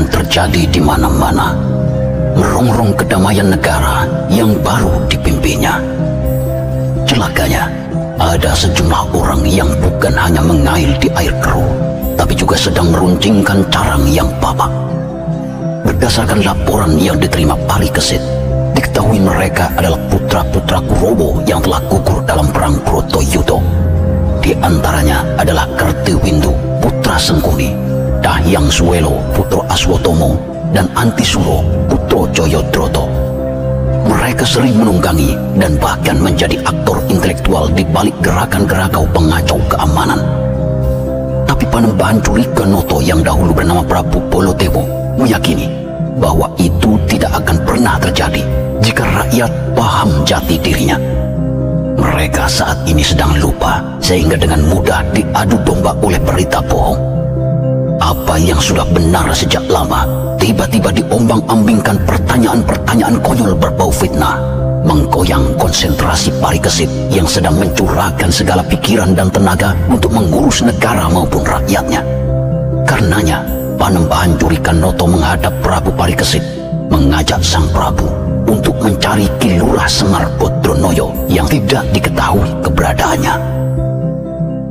akan terjadi di mana-mana, merongrong kedamaian negara yang baru dipimpinnya. Celakanya, ada sejumlah orang yang bukan hanya mengail di air keruh, tapi juga sedang meruncingkan carang yang babak. Berdasarkan laporan yang diterima Parikesit, diketahui mereka adalah putra-putra Kurobo yang telah gugur dalam perang Brotoyudo. Di antaranya adalah Kertiwindu, putra Sengkuni, Dahyang Suwelo, putra Aswotomo, dan Antisuro, putra Joyodroto. Mereka sering menunggangi dan bahkan menjadi aktor intelektual di balik gerakan-gerakau pengacau keamanan. Tapi Panembahan Curiganoto yang dahulu bernama Prabu Bolotewo meyakini bahwa itu tidak akan pernah terjadi jika rakyat paham jati dirinya. Mereka saat ini sedang lupa sehingga dengan mudah diadu domba oleh berita bohong. Apa yang sudah benar sejak lama tiba-tiba diombang-ambingkan pertanyaan-pertanyaan konyol berbau fitnah, menggoyang konsentrasi Parikesit yang sedang mencurahkan segala pikiran dan tenaga untuk mengurus negara maupun rakyatnya. Karenanya, Panembahan Curiganoto menghadap Prabu Parikesit, mengajak sang Prabu untuk mencari Ki Lurah Semar Bodronoyo yang tidak diketahui keberadaannya.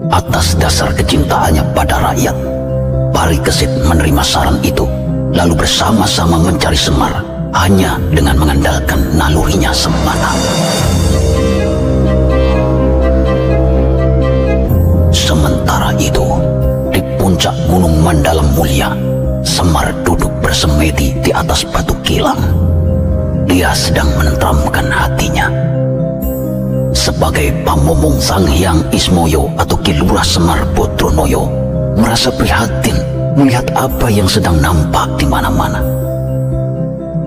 Atas dasar kecintaannya pada rakyat, Parikesit menerima saran itu, lalu bersama-sama mencari Semar hanya dengan mengandalkan nalurinya semata. Sementara itu, di puncak Gunung Mandalam Mulia, Semar duduk bersemedi di atas batu kilang. Dia sedang menenteramkan hatinya. Sebagai pamomong Sang Hyang Ismoyo atau Ki Lurah Semar Bodronoyo merasa prihatin melihat apa yang sedang nampak di mana-mana.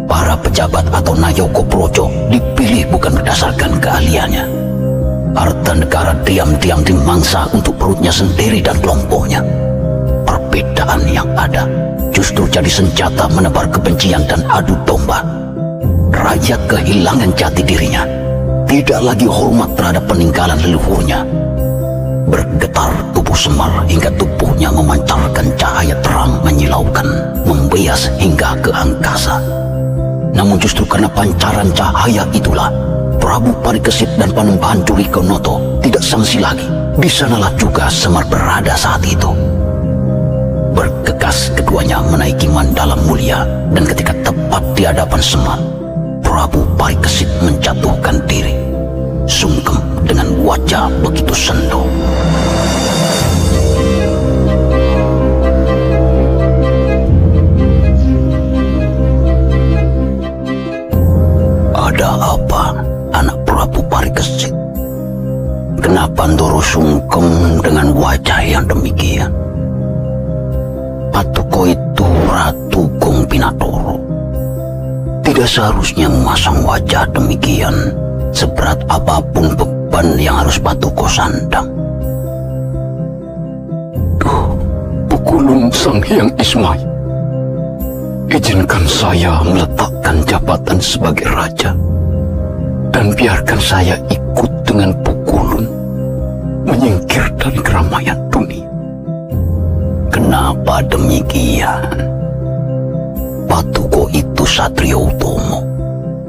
Para pejabat atau Nayoko Projo dipilih bukan berdasarkan keahliannya. Harta negara diam-diam dimangsa untuk perutnya sendiri dan kelompoknya. Perbedaan yang ada justru jadi senjata menebar kebencian dan adu domba. Rakyat kehilangan jati dirinya, tidak lagi hormat terhadap peninggalan leluhurnya. Bergetar tubuh Semar hingga tubuhnya memancarkan cahaya terang menyilaukan, membias hingga ke angkasa. Namun justru karena pancaran cahaya itulah Prabu Parikesit dan Panembahan Curiganoto tidak sangsi lagi. Di sanalah juga Semar berada saat itu. Bergegas keduanya menaiki Mandalam Mulia, dan ketika tepat di hadapan Semar, Prabu Parikesit menjatuhkan diri, sungkem dengan wajah begitu sendu. Ada apa, anak Prabu Parikesit? Kenapa Ndoro sungkem dengan wajah yang demikian? Patuko itu Ratu Gong Pinatoro. Tidak seharusnya memasang wajah demikian, seberat apapun beban yang harus Patuko sandang. Duh, Pukulun Sang Hyang Ismai, izinkan saya meletakkan jabatan sebagai raja, dan biarkan saya ikut dengan Pukulun menyingkir dari keramaian dunia. Kenapa demikian? Patuko itu Satria Utomo,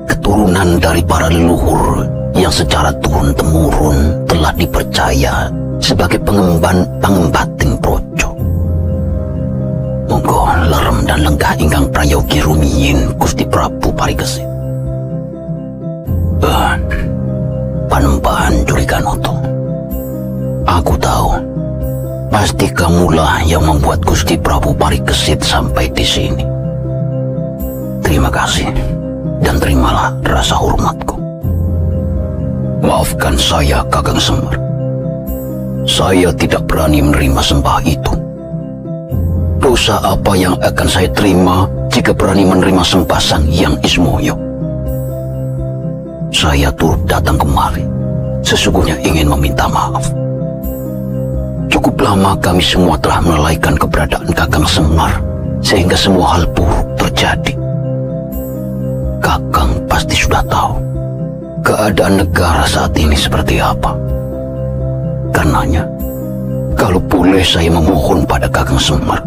keturunan dari para leluhur yang secara turun-temurun telah dipercaya sebagai pengemban pangembating projo. Monggo lerem dan lenggah ingkang prayogi rumiyin Gusti Prabu Parikesit. Panembahan Curiganoto, aku tahu pasti kamulah yang membuat Gusti Prabu Parikesit sampai di sini. Terima kasih, dan terimalah rasa hormatku. Maafkan saya, Kakang Semar. Saya tidak berani menerima sembah itu. Dosa apa yang akan saya terima jika berani menerima sembah Sang Hyang Ismoyo? Saya turut datang kemari sesungguhnya ingin meminta maaf. Cukup lama kami semua telah melalaikan keberadaan Kakang Semar, sehingga semua hal buruk terjadi. Kakang pasti sudah tahu keadaan negara saat ini seperti apa. Karenanya, kalau boleh saya memohon pada Kakang Semar,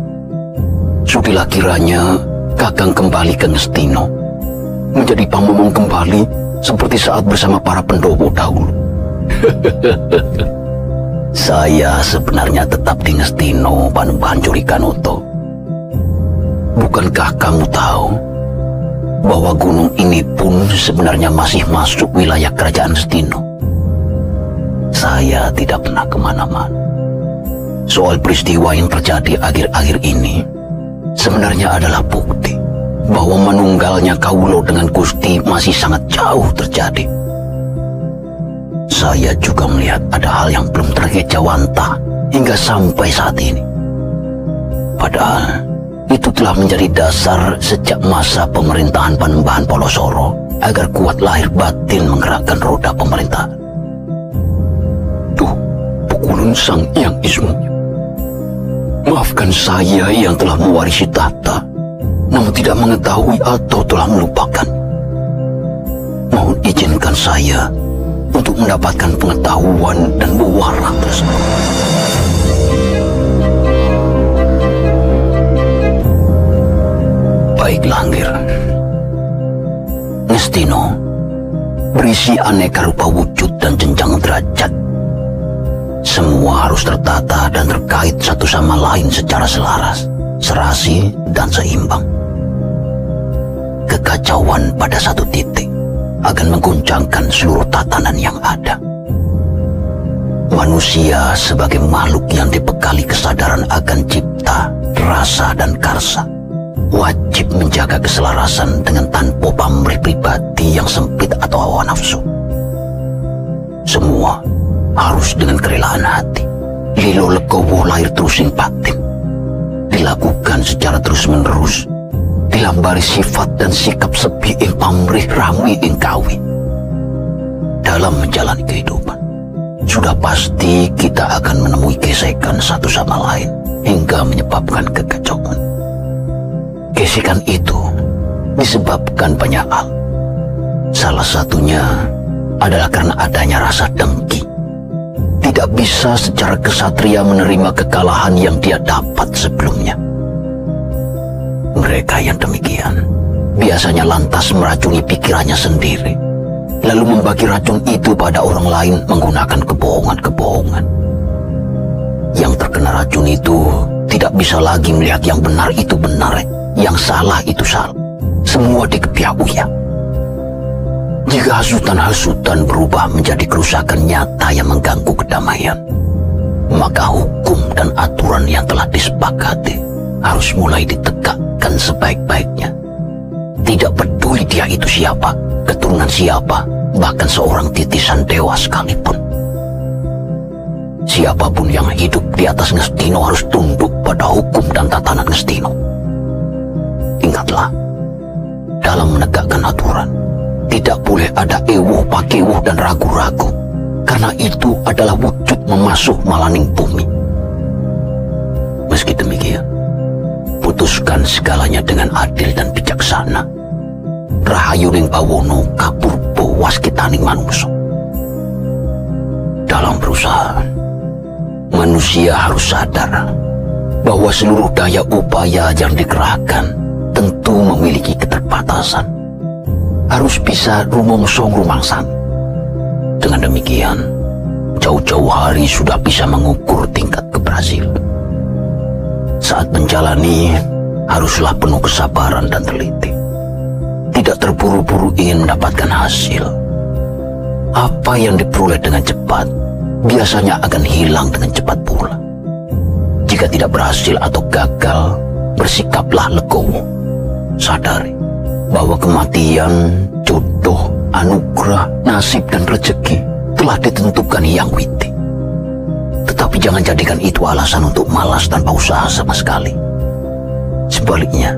sudilah kiranya Kakang kembali ke Ngestino, menjadi pamomong kembali seperti saat bersama para pendowo dahulu. Saya sebenarnya tetap di Ngestino, Panembahan Curikanoto. Bukankah kamu tahu bahwa gunung ini pun sebenarnya masih masuk wilayah kerajaan Ngestino? Saya tidak pernah kemana-mana. Soal peristiwa yang terjadi akhir-akhir ini sebenarnya adalah bukti bahwa menunggalnya Kawulo dengan Gusti masih sangat jauh terjadi. Saya juga melihat ada hal yang belum terkejawantah hingga sampai saat ini. Padahal itu telah menjadi dasar sejak masa pemerintahan Panembahan Polosoro agar kuat lahir batin menggerakkan roda pemerintahan. Duh, pukulan Sang Hyang Ismunya. Maafkan saya yang telah mewarisi tahta, namun tidak mengetahui atau telah melupakan. Mohon izinkan saya untuk mendapatkan pengetahuan dan wewarah tersebut. Baiklah, Anggir. Ngestino berisi aneka rupa wujud dan jenjang derajat. Semua harus tertata dan terkait satu sama lain secara selaras, serasi, dan seimbang. Kekacauan pada satu titik akan mengguncangkan seluruh tatanan yang ada. Manusia sebagai makhluk yang dibekali kesadaran akan cipta, rasa, dan karsa wajib menjaga keselarasan dengan tanpa pamrih pribadi yang sempit atau hawa nafsu. Semua harus dengan kerelaan hati, lilo legowo lahir terusing batin, dilakukan secara terus-menerus, dilambari sifat dan sikap sepi ing pamrih rami ing kawi. Dalam menjalani kehidupan, sudah pasti kita akan menemui gesekan satu sama lain hingga menyebabkan kekacauan. Gesekan itu disebabkan banyak hal. Salah satunya adalah karena adanya rasa dengki. Tidak bisa secara kesatria menerima kekalahan yang dia dapat sebelumnya. Mereka yang demikian biasanya lantas meracuni pikirannya sendiri, lalu membagi racun itu pada orang lain menggunakan kebohongan-kebohongan. Yang terkena racun itu tidak bisa lagi melihat yang benar itu benar, yang salah itu salah. Semua dikepiak uya. Jika hasutan-hasutan berubah menjadi kerusakan nyata yang mengganggu kedamaian, maka hukum dan aturan yang telah disepakati harus mulai ditegakkan sebaik-baiknya. Tidak peduli dia itu siapa, keturunan siapa, bahkan seorang titisan dewa sekalipun. Siapapun yang hidup di atas Ngestino harus tunduk pada hukum dan tatanan Ngestino. Ingatlah, dalam menegakkan aturan, tidak boleh ada ewuh pakewuh dan ragu-ragu, karena itu adalah wujud memasuh malaning bumi. Meski demikian, putuskan segalanya dengan adil dan bijaksana. Rahayuning bawono kapurbo waskitaning manungso. Dalam berusaha, manusia harus sadar bahwa seluruh daya upaya yang dikerahkan tentu memiliki keterbatasan. Harus bisa rumongsong rumangsan. Dengan demikian, jauh-jauh hari sudah bisa mengukur tingkat keberhasilan. Saat menjalani, haruslah penuh kesabaran dan teliti. Tidak terburu-buru ingin mendapatkan hasil. Apa yang diperoleh dengan cepat, biasanya akan hilang dengan cepat pula. Jika tidak berhasil atau gagal, bersikaplah legowo. Sadari bahwa kematian, jodoh, anugerah, nasib, dan rezeki telah ditentukan Hyang Widi. Tetapi jangan jadikan itu alasan untuk malas tanpa usaha sama sekali. Sebaliknya,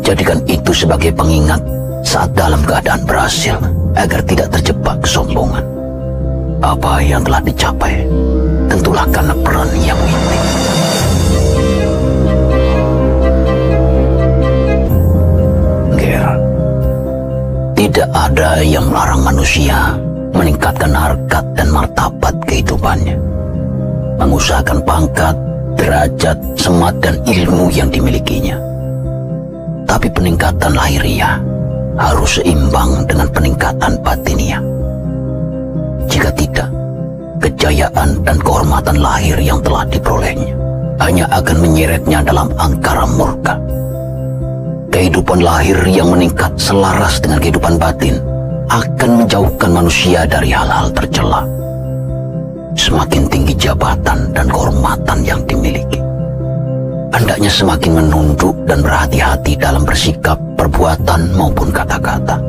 jadikan itu sebagai pengingat saat dalam keadaan berhasil, agar tidak terjebak kesombongan. Apa yang telah dicapai tentulah karena peran Hyang Widi. Tidak ada yang melarang manusia meningkatkan harkat dan martabat kehidupannya, mengusahakan pangkat, derajat, semat, dan ilmu yang dimilikinya. Tetapi peningkatan lahiriah harus seimbang dengan peningkatan batiniah. Jika tidak, kejayaan dan kehormatan lahir yang telah diperolehnya hanya akan menyeretnya dalam angkara murka. Kehidupan lahir yang meningkat selaras dengan kehidupan batin akan menjauhkan manusia dari hal-hal tercela. Semakin tinggi jabatan dan kehormatan yang dimiliki, hendaknya semakin menunduk dan berhati-hati dalam bersikap, perbuatan maupun kata-kata.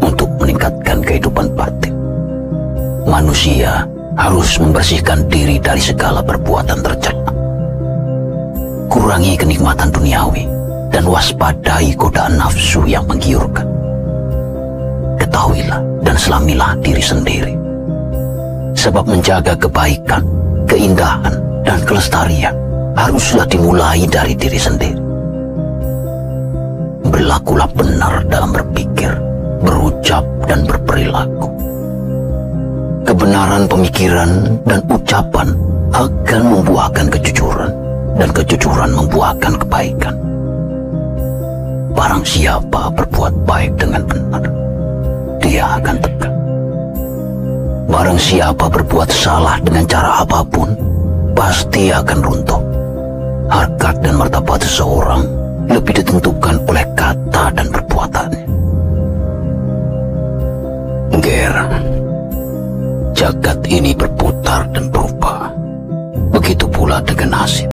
Untuk meningkatkan kehidupan batin, manusia harus membersihkan diri dari segala perbuatan tercela. Kurangi kenikmatan duniawi dan waspadai godaan nafsu yang menggiurkan. Ketahuilah dan selamilah diri sendiri, sebab menjaga kebaikan, keindahan, dan kelestarian haruslah dimulai dari diri sendiri. Berlakulah benar dalam berpikir, berucap, dan berperilaku. Kebenaran pemikiran dan ucapan akan membuahkan kejujuran, dan kejujuran membuahkan kebaikan. Barang siapa berbuat baik dengan benar, dia akan tegak. Barang siapa berbuat salah dengan cara apapun, pasti akan runtuh. Harkat dan martabat seseorang lebih ditentukan oleh kata dan perbuatannya. Ger, jagat ini berputar dan berubah. Begitu pula dengan nasib.